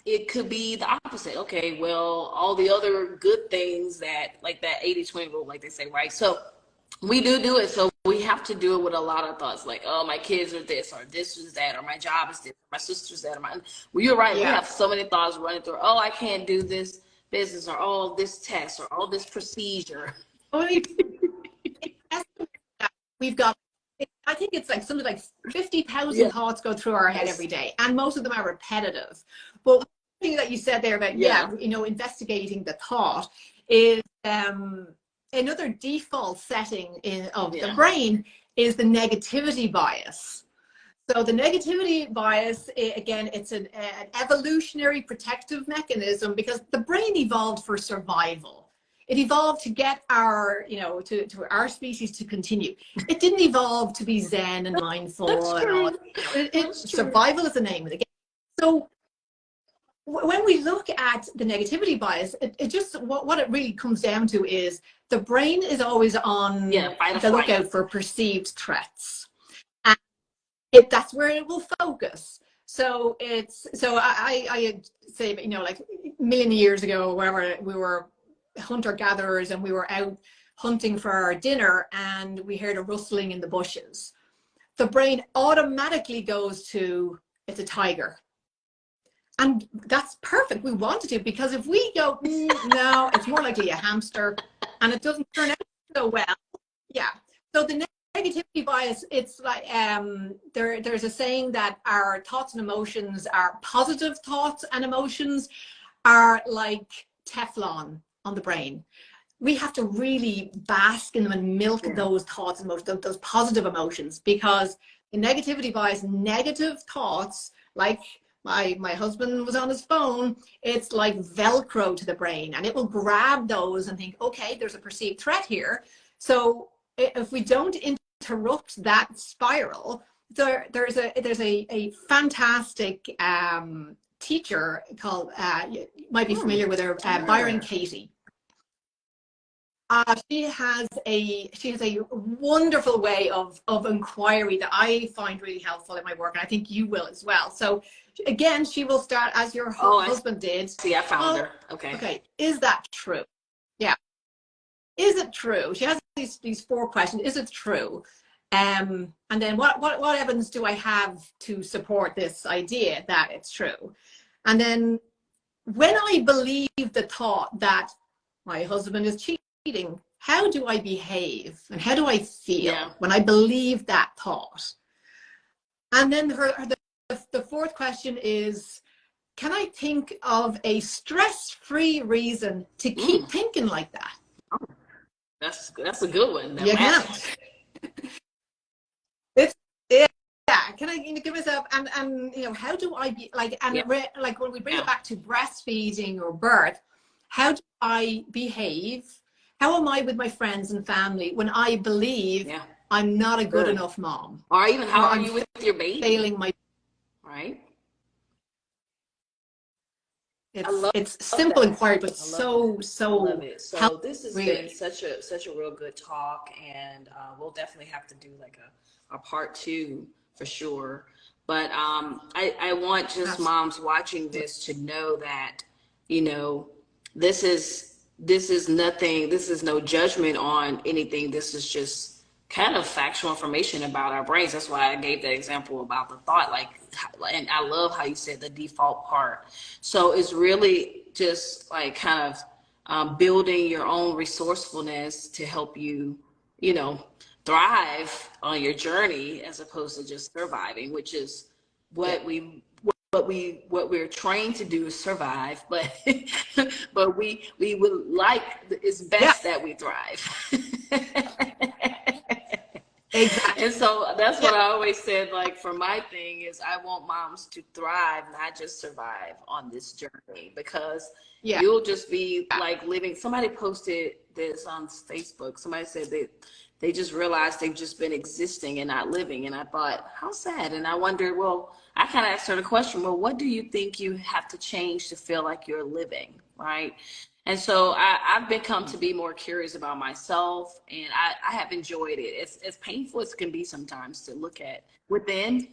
[SPEAKER 1] it could be the opposite. Okay, well, all the other good things that, like that 80-20 rule, like they say, right? So we do it. So we have to do it with a lot of thoughts, like, oh, my kids are this, or this is that, or my job is this, my sister's that, or my, well, you're right. We have so many thoughts running through, oh, I can't do this business, or oh, this test, or oh, this procedure.
[SPEAKER 2] We've got, I think it's like something like 50,000 thoughts go through our head every day, and most of them are repetitive. But thing that you said there about you know, investigating the thought is another default setting of the
[SPEAKER 1] Yeah.
[SPEAKER 2] brain is the negativity bias. So the negativity bias, again, it's an evolutionary protective mechanism because the brain evolved for survival. It evolved to get our, to our species to continue. It didn't evolve to be zen and
[SPEAKER 1] That's
[SPEAKER 2] mindful and all.
[SPEAKER 1] true. That's true.
[SPEAKER 2] Survival is the name of the game. So when we look at the negativity bias, it just what it really comes down to is the brain is always on
[SPEAKER 1] Fight or
[SPEAKER 2] the
[SPEAKER 1] flight.
[SPEAKER 2] lookout for perceived threats. And that's where it will focus. So I say, like a million years ago, wherever we were hunter gatherers and we were out hunting for our dinner and we heard a rustling in the bushes. The brain automatically goes to, it's a tiger. And that's perfect. We want to, because if we go, no, it's more likely a hamster, and it doesn't turn out so well. Yeah. So the negativity bias, it's like there's a saying that our thoughts and emotions, our positive thoughts and emotions, are like Teflon on the brain. We have to really bask in them and milk those thoughts and emotions, those positive emotions, because the negativity bias, negative thoughts, like my husband was on his phone, it's like Velcro to the brain, and it will grab those and think, okay, there's a perceived threat here. So if we don't interrupt that spiral, there's a fantastic teacher called, you might be familiar with her, Byron Katie. She has a wonderful way of inquiry that I find really helpful in my work, and I think you will as well. So again, she will start as your husband did.
[SPEAKER 1] See, I found her. Okay.
[SPEAKER 2] Okay, is that true? Yeah. Is it true? She has these 4 questions. Is it true? And then what evidence do I have to support this idea that it's true? And then when I believe the thought that my husband is cheating, how do I behave and how do I feel when I believe that thought? And then the 4th question is, can I think of a stress-free reason to keep thinking like that?
[SPEAKER 1] Oh, that's a good one.
[SPEAKER 2] You can't. Yeah, can I give myself, and how do I be like, and like when we bring it back to breastfeeding or birth, how do I behave? How am I with my friends and family when I believe I'm not a good enough mom?
[SPEAKER 1] Or even how are you with your baby?
[SPEAKER 2] Failing my
[SPEAKER 1] right.
[SPEAKER 2] It's simple inquiry, but so
[SPEAKER 1] love it. So this has been such a real good talk, and we'll definitely have to do like a part 2 for sure. But I want just moms watching this to know that, this is nothing, this is no judgment on anything. This is just kind of factual information about our brains. That's why I gave that example about the thought, and I love how you said the default part. So it's really just like kind of building your own resourcefulness to help you, thrive on your journey, as opposed to just surviving, which is what we're trained to do, is survive, but but we would like, it's best that we thrive.
[SPEAKER 2] Exactly.
[SPEAKER 1] And so that's what I always said, like, for my thing is I want moms to thrive, not just survive on this journey, because you'll just be like living. Somebody posted this on Facebook. Somebody said that they just realized they've just been existing and not living. And I thought, how sad. And I wondered, well, I kind of asked her the question, well, what do you think you have to change to feel like you're living, right? And so I've become to be more curious about myself, and I have enjoyed it. It's as painful as it can be sometimes to look at within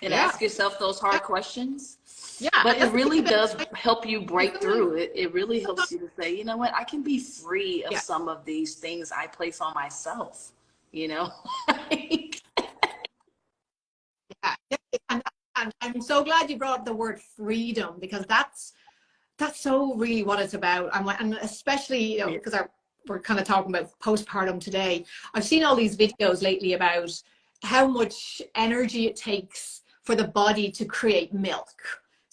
[SPEAKER 1] and ask yourself those hard questions. Yeah, but it really does help you break through. It really helps you to say, you know what, I can be free of some of these things I place on myself,
[SPEAKER 2] And I'm so glad you brought up the word freedom, because that's so really what it's about. And especially, because we're kind of talking about postpartum today. I've seen all these videos lately about how much energy it takes for the body to create milk.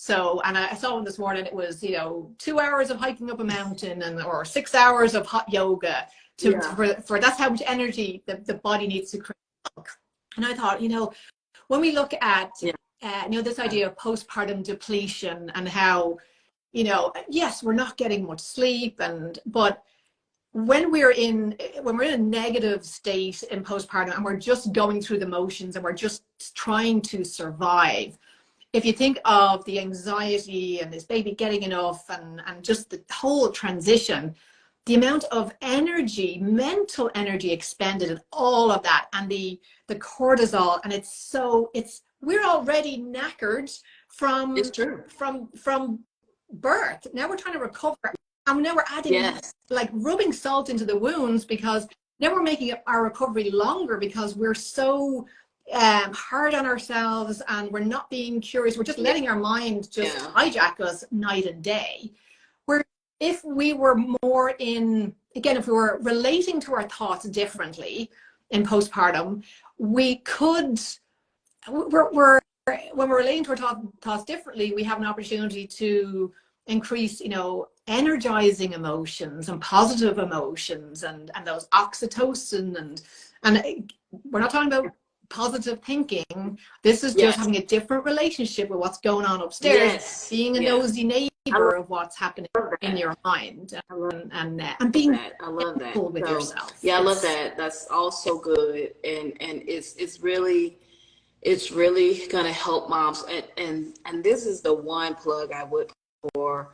[SPEAKER 2] So, and I saw one this morning, it was, 2 hours of hiking up a mountain or 6 hours of hot yoga for that's how much energy the body needs to create. And I thought, when we look at, this idea of postpartum depletion and how, yes, we're not getting much sleep, but when we're in a negative state in postpartum and we're just going through the motions and we're just trying to survive, if you think of the anxiety and this baby getting enough and just the whole transition, the amount of energy, mental energy expended in all of that, and the cortisol, and we're already knackered from birth. Now we're trying to recover, and now we're adding like rubbing salt into the wounds, because now we're making our recovery longer because we're so hard on ourselves and we're not being curious. We're just letting our mind just hijack us night and day. Where if we were more if we were relating to our thoughts differently in postpartum, we could, when we're relating to our thoughts differently, we have an opportunity to increase, energizing emotions and positive emotions and those oxytocin and we're not talking about positive thinking. This is just having a different relationship with what's going on upstairs, being a nosy neighbor of what's happening in your mind, and being
[SPEAKER 1] I love that
[SPEAKER 2] with yourself.
[SPEAKER 1] I love that. That's also good, and it's really gonna help moms, and this is the one plug I would for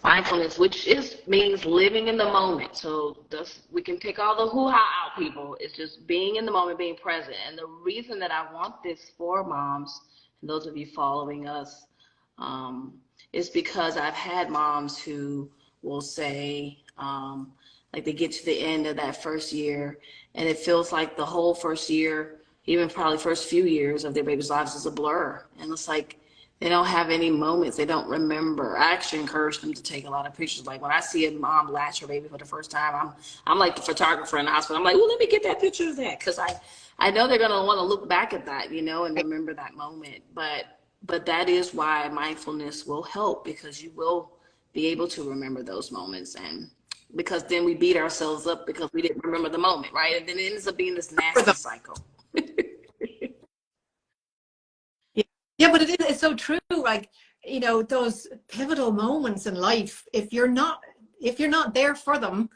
[SPEAKER 1] mindfulness, which means living in the moment. So we can take all the hoo-ha out, people. It's just being in the moment, being present. And the reason that I want this for moms, and those of you following us, is because I've had moms who will say, like they get to the end of that first year, and it feels like the whole first year, even probably first few years of their baby's lives, is a blur. And it's like, they don't have any moments. They don't remember. I actually encourage them to take a lot of pictures. Like when I see a mom latch her baby for the first time, I'm like the photographer in the hospital. I'm like, well, let me get that picture of that, because I know they're gonna want to look back at that, and remember that moment. But that is why mindfulness will help, because you will be able to remember those moments, and because then we beat ourselves up because we didn't remember the moment, right? And then it ends up being this nasty cycle.
[SPEAKER 2] Yeah, but it's so true. Like, those pivotal moments in life, if you're not there for them,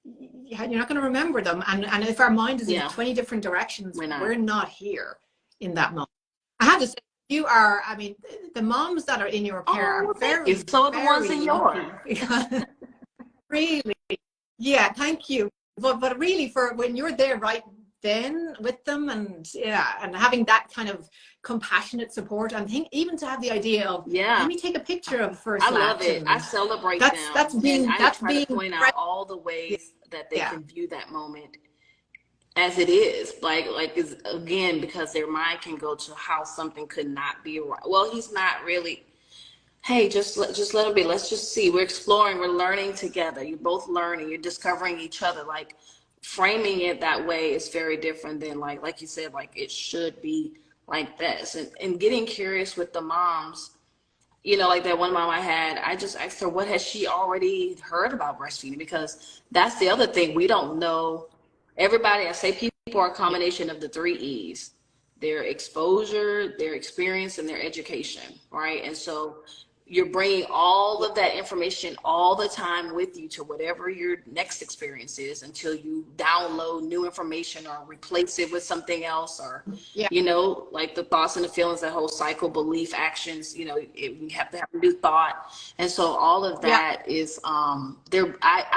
[SPEAKER 2] you're not going to remember them. And if our mind is in 20 different directions, we're not here in that moment. I have to say, the moms that are in your care are very,
[SPEAKER 1] so the ones in yours.
[SPEAKER 2] Really, thank you. But really, for when you're there right then with them, and having that kind of compassionate support, and even to have the idea of let me take a picture of first
[SPEAKER 1] I love it. I celebrate them.
[SPEAKER 2] That's being
[SPEAKER 1] to point out all the ways that they can view that moment as it is, like is again, because their mind can go to how something could not be right. Well, he's not really. Hey, just let him be. Let's just see. We're exploring. We're learning together. You're both learning. You're discovering each other. Like framing it that way is very different than like you said, like it should be like this. And getting curious with the moms, like that one mom I had, I just asked her, what has she already heard about breastfeeding? Because that's the other thing. We don't know. Everybody, I say people are a combination of the 3 E's: their exposure, their experience, and their education, right? And so you're bringing all of that information all the time with you to whatever your next experience is, until you download new information or replace it with something else, or like the thoughts and the feelings, that whole cycle, belief, actions, you have to have a new thought. And so all of that is I'm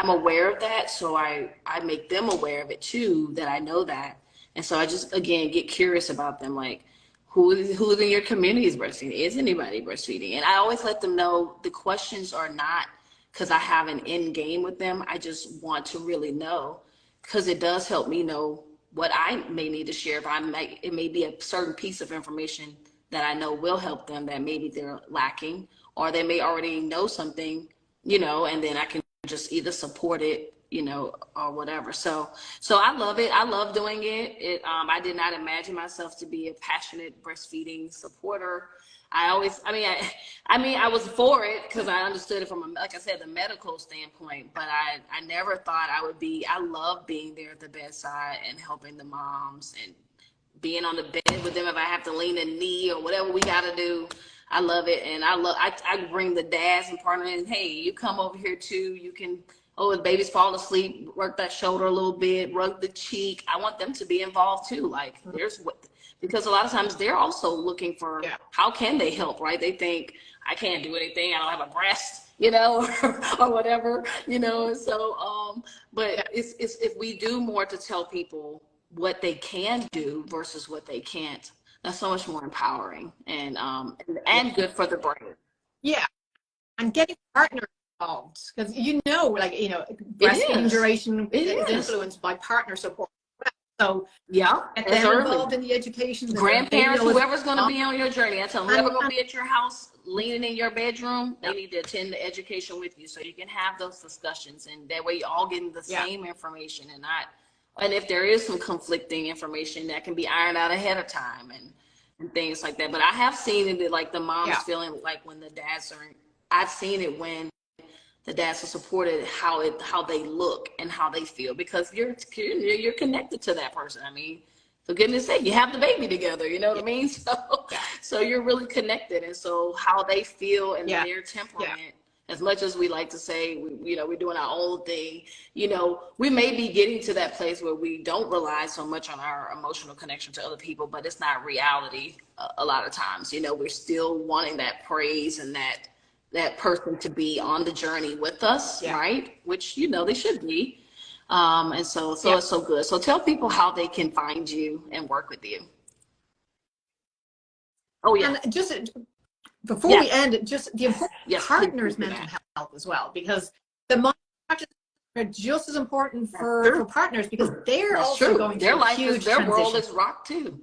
[SPEAKER 1] aware of that, so I make them aware of it too, that I know that. And so I just, again, get curious about them, like who's in your community is breastfeeding? Is anybody breastfeeding? And I always let them know the questions are not because I have an end game with them. I just want to really know, because it does help me know what I may need to share. It may be a certain piece of information that I know will help them that maybe they're lacking, or they may already know something, and then I can just either support it, or whatever. So I love it. I love doing it. I did not imagine myself to be a passionate breastfeeding supporter. I was for it because I understood it from, like I said, the medical standpoint, but I never thought I love being there at the bedside and helping the moms and being on the bed with them if I have to lean a knee or whatever we got to do. I love it. And I bring the dads and partner in. Hey, you come over here too. You can, the baby's falling asleep, work that shoulder a little bit, rub the cheek. I want them to be involved too. Like because a lot of times they're also looking for how can they help, right? They think I can't do anything. I don't have a breast, or whatever, And so, but it's if we do more to tell people what they can do versus what they can't, that's so much more empowering and good for the brain.
[SPEAKER 2] Yeah, and getting partners involved because breastfeeding duration is influenced by partner support. So get them involved in the education.
[SPEAKER 1] Grandparents, whoever's going to be on your journey, I tell them whoever's going to be at your house, leaning in your bedroom, they need to attend the education with you so you can have those discussions, and that way you're all getting the same information and if there is some conflicting information, that can be ironed out ahead of time and things like that. But I have seen it like the moms feeling like when the dads I've seen it when the dads are supported, how they look and how they feel, because you're connected to that person. I mean, for goodness sake, you have the baby together, you know what I mean? So you're really connected. And so how they feel and their temperament, as much as we like to say, we're doing our own thing, we may be getting to that place where we don't rely so much on our emotional connection to other people, but it's not reality a lot of times. We're still wanting that praise and that person to be on the journey with us, right? Which, they should be. And so it's so good. So tell people how they can find you and work with you. Oh, yeah.
[SPEAKER 2] And just before we end, just the important partner's mental health as well, because the mind practices are just as important for partners, because they're also going through a huge
[SPEAKER 1] their world is rocked too.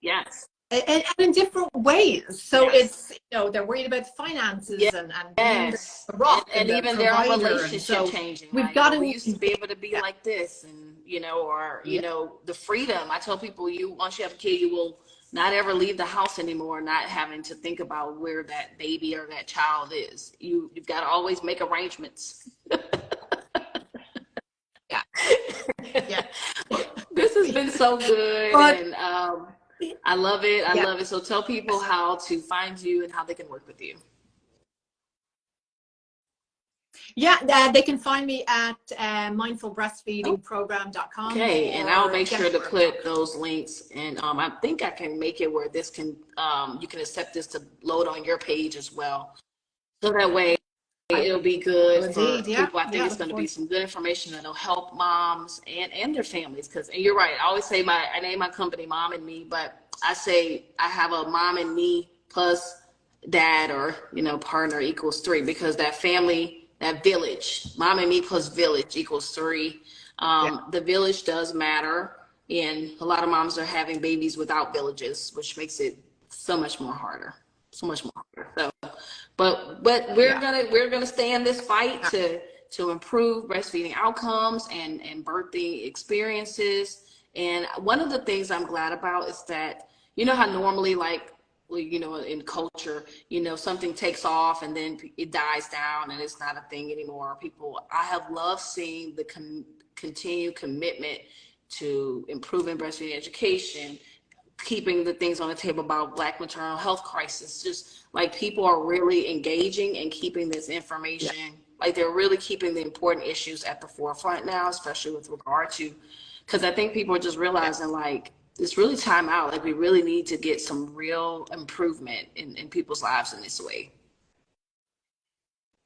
[SPEAKER 1] Yes.
[SPEAKER 2] And in different ways. So it's, they're worried about finances and being the rock
[SPEAKER 1] and
[SPEAKER 2] the
[SPEAKER 1] even their own relationship changing.
[SPEAKER 2] We've got to.
[SPEAKER 1] We used to be able to be like this, and the freedom. I tell people, once you have a kid, you will not ever leave the house anymore, not having to think about where that baby or that child is. You've got to always make arrangements. This has been so good, and I love it. I love it. So tell people how to find you and how they can work with you.
[SPEAKER 2] They can find me at mindfulbreastfeedingprogram.com.
[SPEAKER 1] Okay, and I'll make sure to put those links. And I think I can make it where this can, you can accept this to load on your page as well. So that way it'll be good for people. I think it's going to be some good information that'll help moms and their families. And you're right. I always say I name my company Mom and Me, but I say I have a mom and me plus dad or, partner equals 3, because that family, that village, mom and me plus village equals 3. The village does matter. And a lot of moms are having babies without villages, which makes it so much more harder. So much more harder. So, but we're gonna stay in this fight to improve breastfeeding outcomes and birthing experiences. And one of the things I'm glad about is that, how normally, like, in culture, something takes off and then it dies down and it's not a thing anymore. I have loved seeing the continued commitment to improving breastfeeding education, keeping the things on the table about Black maternal health crisis. Just like people are really engaging and keeping this information, like they're really keeping the important issues at the forefront now, especially with regard to, because I think people are just realizing like, it's really time out. Like we really need to get some real improvement in people's lives in this way.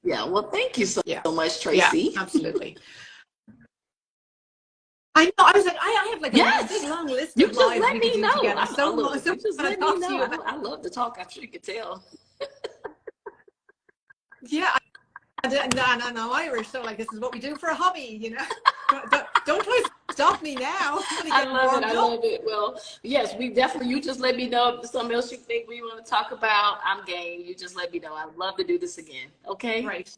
[SPEAKER 1] Yeah. Well, thank you so much, Tracy.
[SPEAKER 2] Yeah, absolutely. I know. I was like, I have like a big long list of lives we could do together.
[SPEAKER 1] I love to talk. I'm sure you can tell.
[SPEAKER 2] Yeah. No, Irish. So like, this is what we do for a hobby, Don't try to stop me now.
[SPEAKER 1] I love it. Well, yes, you just let me know if there's something else you think we want to talk about. I'm game. You just let me know. I'd love to do this again. Okay?
[SPEAKER 2] Right.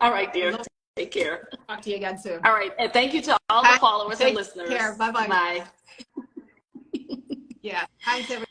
[SPEAKER 1] All right, dear. Take care.
[SPEAKER 2] Talk to you again soon.
[SPEAKER 1] All right. And thank you to all the followers and listeners.
[SPEAKER 2] Take care. Bye-bye.
[SPEAKER 1] Bye.
[SPEAKER 2] Yeah. Thanks, everyone.